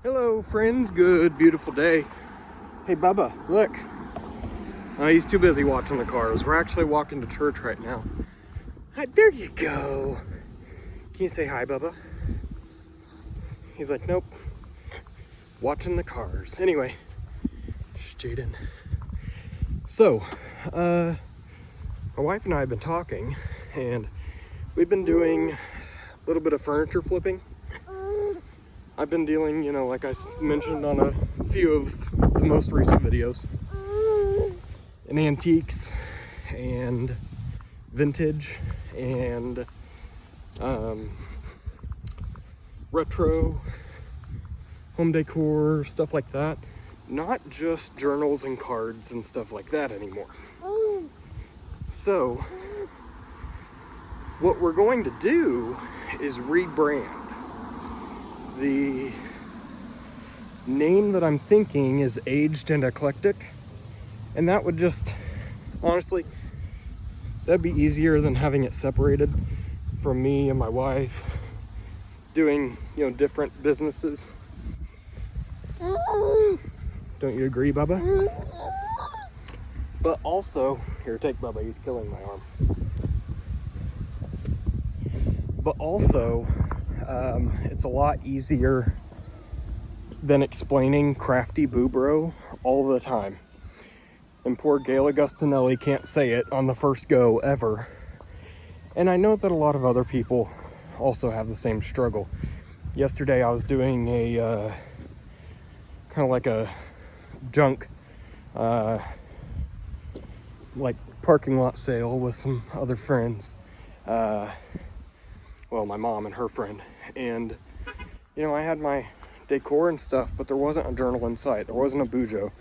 Hello friends, good beautiful day. Hey Bubba, look. He's too busy watching the cars. We're actually walking to church right now. Hi, there you go. Can you say hi, Bubba? He's like, nope. Watching the cars. Anyway, Jaden. So, my wife and I have been talking, and we've been doing a little bit of furniture flipping. I've been dealing, like I mentioned on a few of the most recent videos, in antiques and vintage and retro, home decor, stuff like that. Not just journals and cards and stuff like that anymore. So, what we're going to do is rebrand. The name that I'm thinking is Aged and Eclectic, and that would just, honestly, that'd be easier than having it separated from me and my wife doing, different businesses. Don't you agree, Bubba? But also, here, take Bubba, he's killing my arm. But also, it's a lot easier than explaining CraftyBubro all the time. And poor Gail Augustinelli can't say it on the first go ever. And I know that a lot of other people also have the same struggle. Yesterday I was doing a kind of like a junk like parking lot sale with some other friends. Well, my mom and her friend. And I had my decor and stuff, but there wasn't a journal in sight. There wasn't a bujo.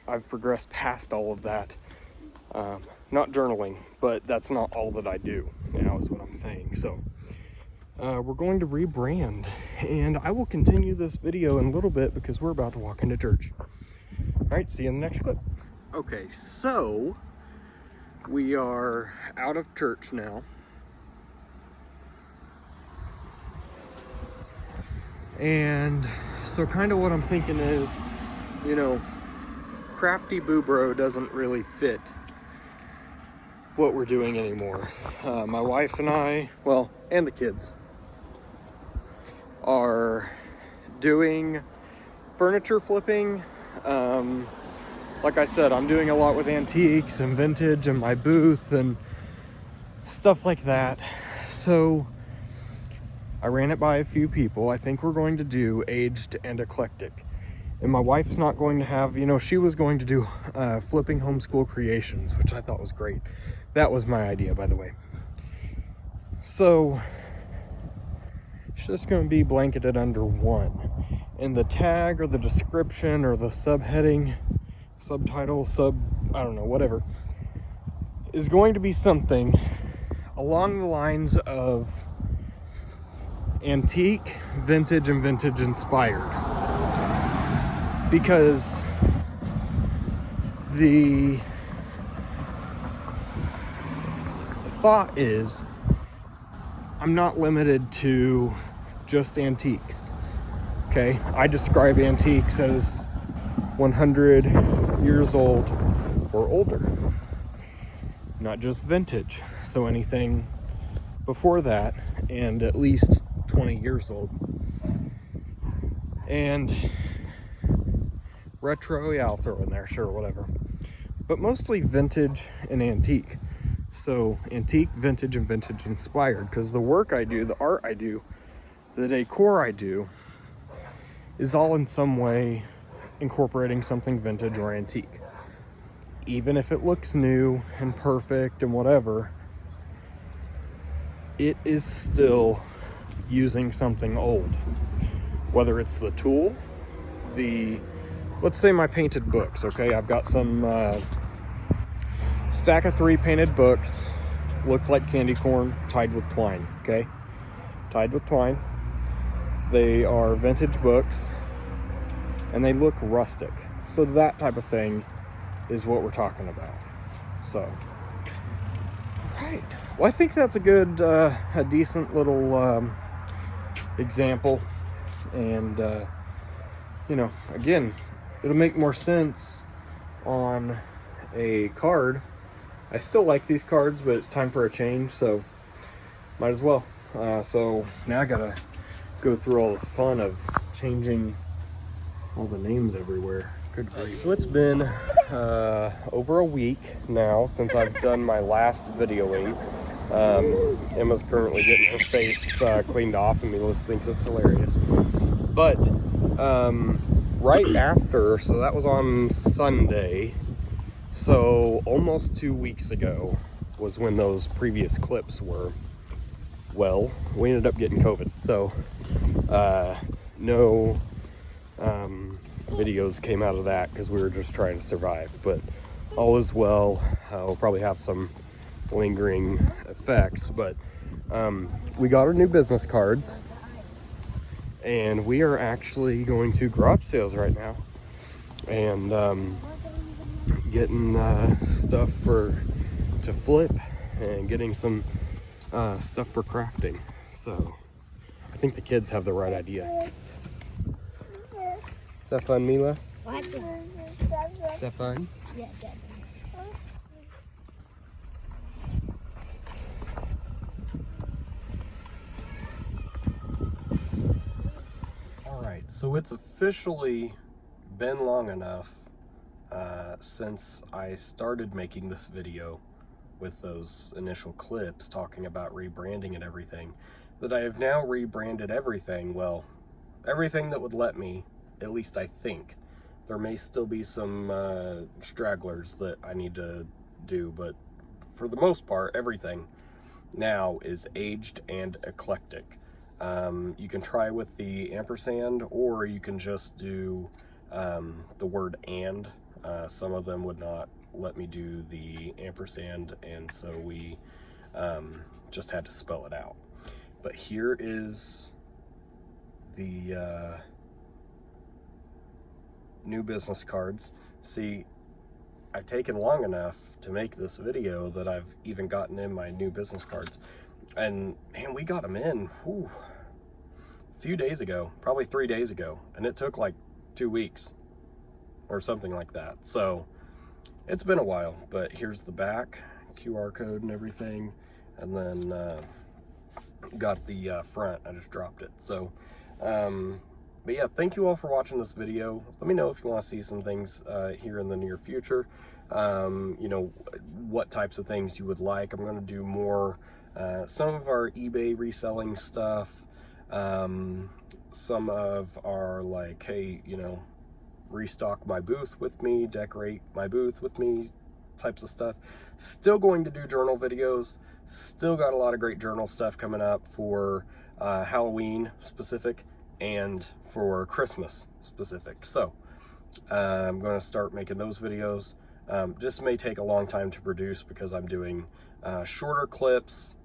I've progressed past all of that. Not journaling, but that's not all that I do now, is what I'm saying. So we're going to rebrand, and I will continue this video in a little bit because we're about to walk into church. All right, see you in the next clip. Okay, so we are out of church now. And so kind of what I'm thinking is, CraftyBubro doesn't really fit what we're doing anymore. My wife and I, and the kids, are doing furniture flipping. Like I said, I'm doing a lot with antiques and vintage and my booth and stuff like that. So I ran it by a few people. I think we're going to do Aged and Eclectic. And my wife's not going to have, she was going to do flipping homeschool creations, which I thought was great. That was my idea, by the way. So it's just going to be blanketed under one. And the tag or the description or the subheading, subtitle, I don't know, whatever, is going to be something along the lines of antique, vintage, and vintage inspired. Because the thought is, I'm not limited to just antiques. Okay, I describe antiques as 100 years old or older, not just vintage. So anything before that and at least 20 years old. And retro, yeah, I'll throw in there, sure, whatever. But mostly vintage and antique. So antique, vintage, and vintage inspired, because the work I do, the art I do, the decor I do, is all in some way incorporating something vintage or antique. Even if it looks new and perfect and whatever, it is still using something old. Whether it's the tool, let's say my painted books, okay? I've got some stack of 3 painted books, looks like candy corn, tied with twine, okay? Tied with twine. They are vintage books, and they look rustic. So that type of thing is what we're talking about. So, right. Well, I think that's a good, a decent little example, and you know, again, it'll make more sense on a card. I still like these cards, but it's time for a change, so might as well. So now I gotta go through all the fun of changing all the names everywhere. Good grief. So it's been over a week now since I've done my last videoing. Emma's currently getting her face cleaned off, and Milos thinks it's hilarious. But right after, so that was on Sunday, so almost 2 weeks ago was when those previous clips were. Well, we ended up getting COVID, so no videos came out of that because we were just trying to survive. But all is well. We'll probably have some lingering effects, but we got our new business cards, and we are actually going to garage sales right now and getting stuff to flip and getting some stuff for crafting. So I think the kids have the right idea. Is that fun, Mila? Is that fun? Yeah, definitely. All right, so it's officially been long enough since I started making this video with those initial clips talking about rebranding and everything, that I have now rebranded everything. Well, everything that would let me, at least I think. There may still be some stragglers that I need to do, but for the most part, everything now is Aged and Eclectic. You can try with the ampersand, or you can just do the word and. Some of them would not let me do the ampersand, and so we just had to spell it out. But here is the new business cards. See, I've taken long enough to make this video that I've even gotten in my new business cards. And man, we got them in a few days ago, probably 3 days ago, and it took like 2 weeks or something like that. So it's been a while, but here's the back, QR code and everything, and then got the front. I just dropped it. So but yeah, thank you all for watching this video. Let me know if you want to see some things here in the near future. You know, what types of things you would like. I'm going to do more some of our eBay reselling stuff, some of our, like, hey, you know, restock my booth with me, decorate my booth with me types of stuff. Still going to do journal videos. Still got a lot of great journal stuff coming up for Halloween specific and for Christmas specific. So I'm going to start making those videos. Just may take a long time to produce because I'm doing shorter clips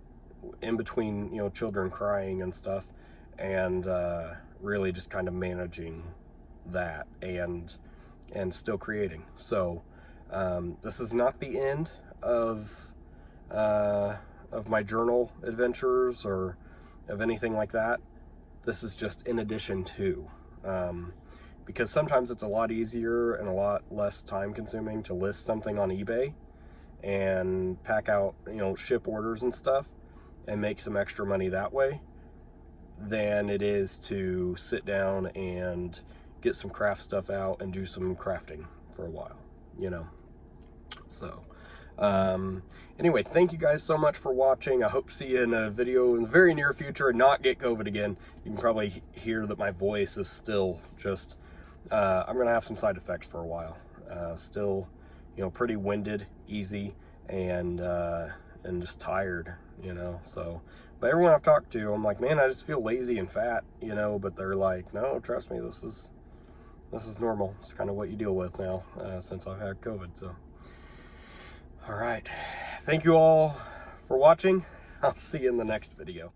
in between, you know, children crying and stuff, and really just kind of managing that and still creating. So this is not the end of my journal adventures or of anything like that. This is just in addition to, because sometimes it's a lot easier and a lot less time consuming to list something on eBay and pack out, you know, ship orders and stuff and make some extra money that way than it is to sit down and get some craft stuff out and do some crafting for a while, you know. So anyway, thank you guys so much for watching. I hope to see you in a video in the very near future and not get COVID again. You can probably hear that my voice is still just I'm gonna have some side effects for a while. Still, you know, pretty winded, easy, and just tired, you know. So, but everyone I've talked to, I'm like, man, I just feel lazy and fat, you know. But they're like, no, trust me, this is normal. It's kind of what you deal with now since I've had COVID. So, all right, thank you all for watching. I'll see you in the next video.